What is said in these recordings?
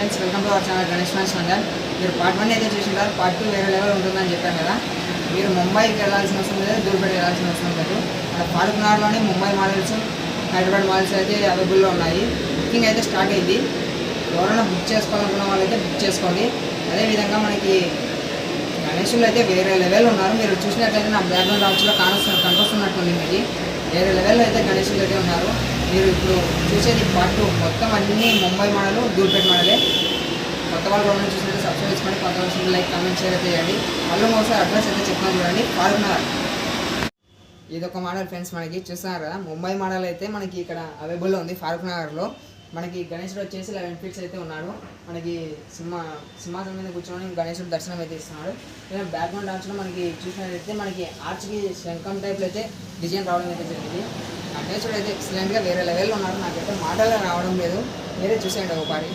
Friends, welcome to our channel Ganesh fans channel. మీరు part 1 అయితే చూసింటారు, part 2 వేరే లెవెల్ ఉంటుందని చెప్పాను కదా. మీరు ముంబైకి వెళ్ళాల్సిన అవసరం లేదు, దూరపేట వెళ్ళాల్సిన అవసరం లేదు. మన ఫారూక్ నగర్లోనే ముంబై మోడల్స్, హైదరాబాద్ మోడల్స్ అయితే అవైలబుల్లో ఉన్నాయి. బుకింగ్ అయితే స్టార్ట్ అయింది. ఎవరైనా బుక్ చేసుకోవాలనుకున్న వాళ్ళైతే బుక్ చేసుకోండి. అదేవిధంగా మనకి గణేషులు అయితే వేరే లెవెల్ ఉన్నారు. మీరు చూసినట్లయితే నా బ్యాక్గ్రౌండ్ ఆప్షన్లో కనిపిస్తున్నట్టుంది. మీకు వేరే లెవెల్లో అయితే గణేషులు అయితే ఉన్నారు. మీరు ఇప్పుడు చూసేది పార్ట్ 2. మొత్తం అన్నీ ముంబై మోడల్, దూల్పేట మోడలే. కొత్త వాళ్ళు కూడా చూసినట్టు సబ్స్క్రైబ్ చేసుకోండి, కొత్త వాళ్ళు లైక్, కామెంట్, షేర్ అయితే చేయండి. మళ్ళీ ఒకసారి అడ్రస్ అయితే చెప్తాను చూడండి. ఫారూక్ నగర్ ఇదొక మోడల్ ఫ్రెండ్స్. మనకి చూస్తున్నారు కదా, ముంబై మోడల్ అయితే మనకి ఇక్కడ అవైలబుల్లో ఉంది. ఫారూక్ నగర్లో మనకి గణేశుడు వచ్చేసి 11 feet అయితే ఉన్నాడు. మనకి సింహాసనం మీద కూర్చొని గణేశుడు దర్శనం అయితే ఇస్తున్నాడు. బ్యాక్గ్రౌండ్ ఆర్చ్లో మనకి చూసినట్లయితే మనకి ఆర్చ్కి శంఖం టైప్లో అయితే డిజైన్ రావడం అయితే జరిగింది. గణేశుడు అయితే ఎక్సలెంట్గా వేరే లెవెల్లో ఉన్నాడు. నాకైతే మాటలు రావడం లేదు, మీరే చూసేయండి ఒకసారి.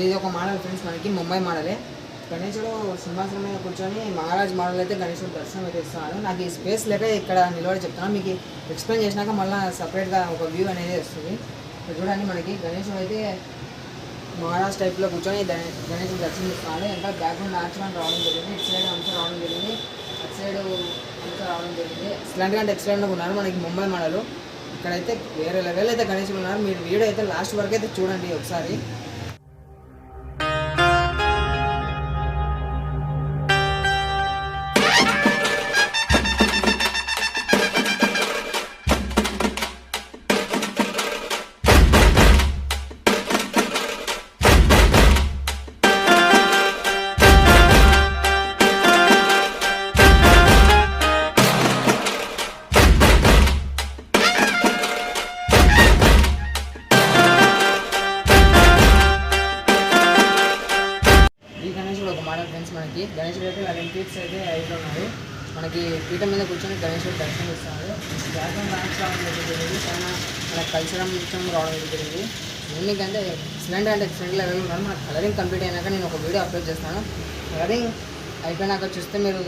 ఇది ఒక మోడల్ ఫ్రెండ్స్, మనకి ముంబై మోడలే. గణేశుడు సింహాసనం మీద కూర్చొని మహారాజ్ మోడల్ అయితే గణేశుడు దర్శనం అయితే ఇస్తున్నాడు. నాకు ఈ స్పేస్ లేక ఇక్కడ నిలబడి చెప్తున్నాను. మీకు ఎక్స్ప్లెయిన్ చేసినాక మళ్ళీ సపరేట్గా ఒక వ్యూ అనేది వస్తుంది. చూడండి, మనకి గణేశుడు అయితే మహారాజ్ టైప్లో కూర్చొని గణేశుడు దర్శనం ఇస్తున్నాడు. ఇంకా బ్యాక్గ్రౌండ్ ఆర్చ్ రావడం జరిగింది, ఇటు సైడ్ అంతా రావడం జరిగింది, అటు సైడ్ అంతా రావడం జరిగింది. ఎక్సలెంట్గా అంటే ఎక్సలెంట్గా ఉన్నారు మనకి ముంబై మోడల్. ఇక్కడైతే వేరే లెవెల్ అయితే గణేశుడు ఉన్నారు. మీరు వీడియో అయితే లాస్ట్ వరకు అయితే చూడండి ఒకసారి. మనకి గణేశుడు అయితే 11 feet అయితే హైట్లో ఉన్నాడు. మనకి పీఠం మీద కూర్చొని గణేశుడు దర్శనం ఇస్తున్నాడు. బ్యాక్గ్రౌండ్ డాన్స్ రావడం జరిగింది, చాలా మనకి కల్చరల్ నృత్యం రావడం జరిగింది. యూనిక్ అంటే ఎక్సలెంట్ అంటే ఎక్సలెంట్ లెవెల్ ఉన్నాడు. మనకి కలరింగ్ కంప్లీట్ అయినాక నేను ఒక వీడియో అప్లోడ్ చేస్తాను. కలరింగ్ అయిపోయినాక చూస్తే మీరు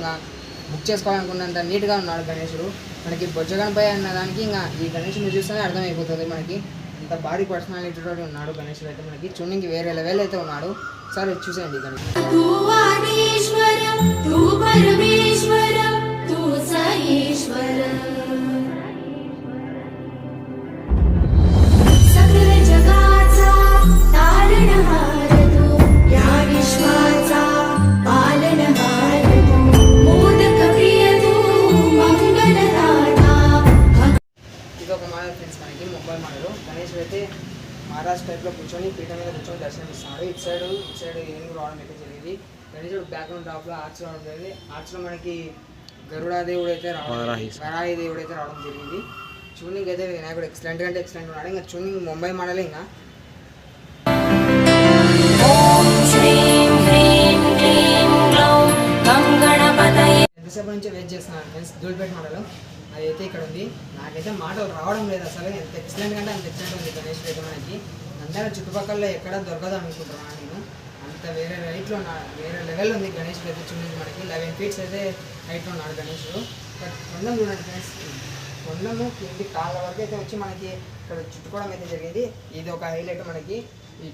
బుక్ చేసుకోవాలనుకున్నంత నీట్గా ఉన్నాడు గణేశుడు. మనకి బొజ్జగణపై అన్న దానికి ఇంకా ఈ గణేశుడిని చూస్తేనే అర్థమైపోతుంది. మనకి అంత భారీ పర్సనాలిటీతో ఉన్నాడు గణేశుడు అయితే. మనకి చూడడానికి వేరే లెవెల్ అయితే ఉన్నాడు. సరే చూసేయండి గణేశుడు. ఇదొక మోడల్ ఫ్రెండ్స్, మనకి ముంబై మోడల్. గణేశుడు అయితే మహారాజ్ టైప్లో కూర్చొని పీఠం మీద కూర్చొని దర్శనం ఇస్తున్నాడు. ఇటు సైడ్ ఏనుగు రావడం అయితే జరిగింది. గణేశుడు బ్యాక్గ్రౌండ్ టాప్లో ఆర్చ్ రావడం జరిగింది. ఆర్చ్లో మనకి గరుడాదేవుడు అయితే వరాహి దేవుడు అయితే రావడం జరిగింది. చూనింగ్ అయితే వినాయకుడు ఎక్సలెంట్గా అంటే ఎక్సలెంట్ ఉన్నాడు. ఇంకా చూనింగ్ ముంబై మోడలే. ఇంకా ఎంతసేపు నుంచి వెయిట్ చేస్తున్నాను ఫ్రెండ్స్. దూల్పేట మోడల్ అది అయితే ఇక్కడ ఉంది. నాకైతే మాటలు రావడం లేదు అసలు. ఎంత ఎక్సలెంట్గా అంటే అంత ఎక్సలెంట్ ఉంది గణేశుడు అయితే. మనకి అందరూ చుట్టుపక్కల ఎక్కడ దొరకదు అనుకుంటున్నాను నేను. అంత వేరే హైట్లో వేరే లెవెల్ ఉంది గణేశుడు అయితే. చూడండి, మనకి 11 feet అయితే హైట్లో ఉన్నాడు గణేశుడు. బట్ కొండం చూడండి ఫ్రెండ్స్, కొండము కింది కాళ్ళ వరకు అయితే వచ్చి మనకి ఇక్కడ చుట్టుకోవడం అయితే జరిగింది. ఇది ఒక హైలైట్. మనకి ఈ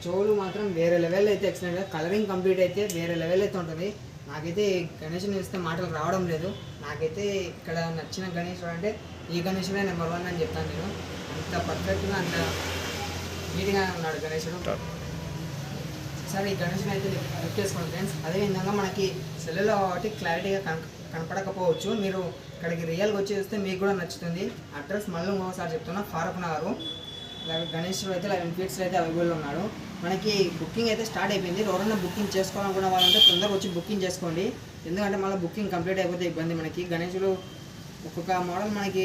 చెవులు మాత్రం వేరే లెవెల్ అయితే ఎక్సలెంట్గా, కలరింగ్ కంప్లీట్ అయితే వేరే లెవెల్ అయితే ఉంటుంది. నాకైతే గణేశుని చూస్తే మాటలు రావడం లేదు. నాకైతే ఇక్కడ నచ్చిన గణేశుడు అంటే ఈ గణేశుడే నెంబర్ 1 అని చెప్తాను నేను. అంత పర్ఫెక్ట్గా అంత నీట్గా ఉన్నాడు గణేశుడు. సరే, ఈ గణేశుని అయితే లిఫ్ట్ చేసుకోండి ఫ్రెండ్స్. అదేవిధంగా మనకి సెల్లులో కాబట్టి క్లారిటీగా కనపడకపోవచ్చు. మీరు ఇక్కడికి రియల్గా వచ్చి చూస్తే మీకు కూడా నచ్చుతుంది. అడ్రస్ మళ్ళీ ఇంకోసారి చెప్తున్నా, ఫారూక్ నగర్. గణేశుడు అయితే 11 feet అయితే అవైలబుల్ ఉన్నాడు. మనకి బుకింగ్ అయితే స్టార్ట్ అయిపోయింది. ఎవరైనా బుకింగ్ చేసుకోవాలనుకున్న వాళ్ళంటే తొందరగా వచ్చి బుకింగ్ చేసుకోండి. ఎందుకంటే మళ్ళీ బుకింగ్ కంప్లీట్ అయిపోతే ఇబ్బంది. మనకి గణేషులు ఒక్కొక్క మోడల్ మనకి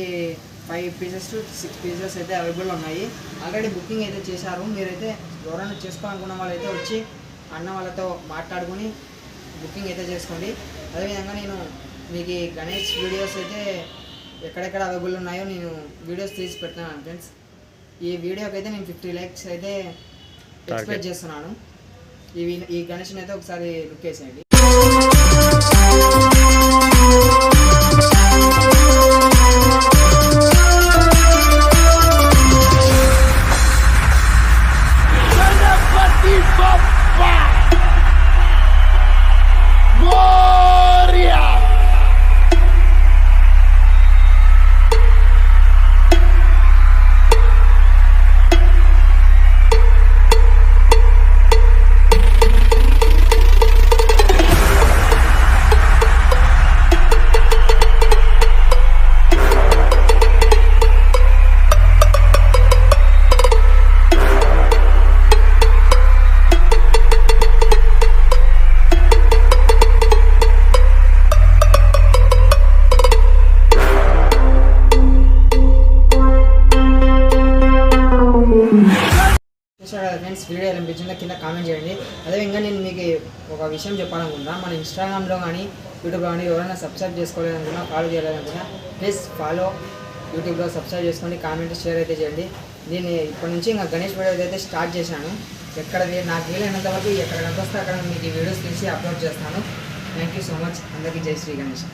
5 పీసెస్ టు 6 పీసెస్ అయితే అవైలబుల్ ఉన్నాయి. ఆల్రెడీ బుకింగ్ అయితే చేశారు. మీరైతే ఎవరైనా చేసుకోవాలనుకున్న వాళ్ళైతే వచ్చి అన్న వాళ్ళతో మాట్లాడుకొని బుకింగ్ అయితే చేసుకోండి. అదేవిధంగా నేను మీకు ఈ గణేష్ వీడియోస్ అయితే ఎక్కడెక్కడ అవైలబుల్ ఉన్నాయో నేను వీడియోస్ తీసి పెడుతున్నాను ఫ్రెండ్స్. ఈ వీడియోకి అయితే నేను 50 లైక్స్ అయితే ఎక్స్పెక్ట్ చేస్తున్నాను. ఈ గణేష్ని అయితే ఒకసారి లుక్ వేసేయండి. చూసారు కదా ఫ్రెండ్స్, వీడియో ఎలా అనిపించిందో కింద కామెంట్ చేయండి. అదేవిధంగా నేను మీకు ఒక విషయం చెప్పాలనుకుంటున్నా. మన ఇన్స్టాగ్రామ్లో కానీ యూట్యూబ్లో కానీ ఎవరైనా సబ్స్క్రైబ్ చేసుకోలేదనుకున్నా, ఫాలో చేయాలనుకున్నా ప్లీజ్ ఫాలో, యూట్యూబ్లో సబ్స్క్రైబ్ చేసుకోండి, కామెంట్ షేర్ అయితే చేయండి. నేను ఇప్పటి నుంచి ఇంకా గణేష్ వీడియోస్ అయితే స్టార్ట్ చేశాను. ఎక్కడ నాకు వీలైనంత వరకు ఎక్కడ కనిపిస్తే అక్కడ మీకు ఈ వీడియోస్ తీసి అప్లోడ్ చేస్తాను. Thank you so much. అందరికీ జై శ్రీ గణేష్.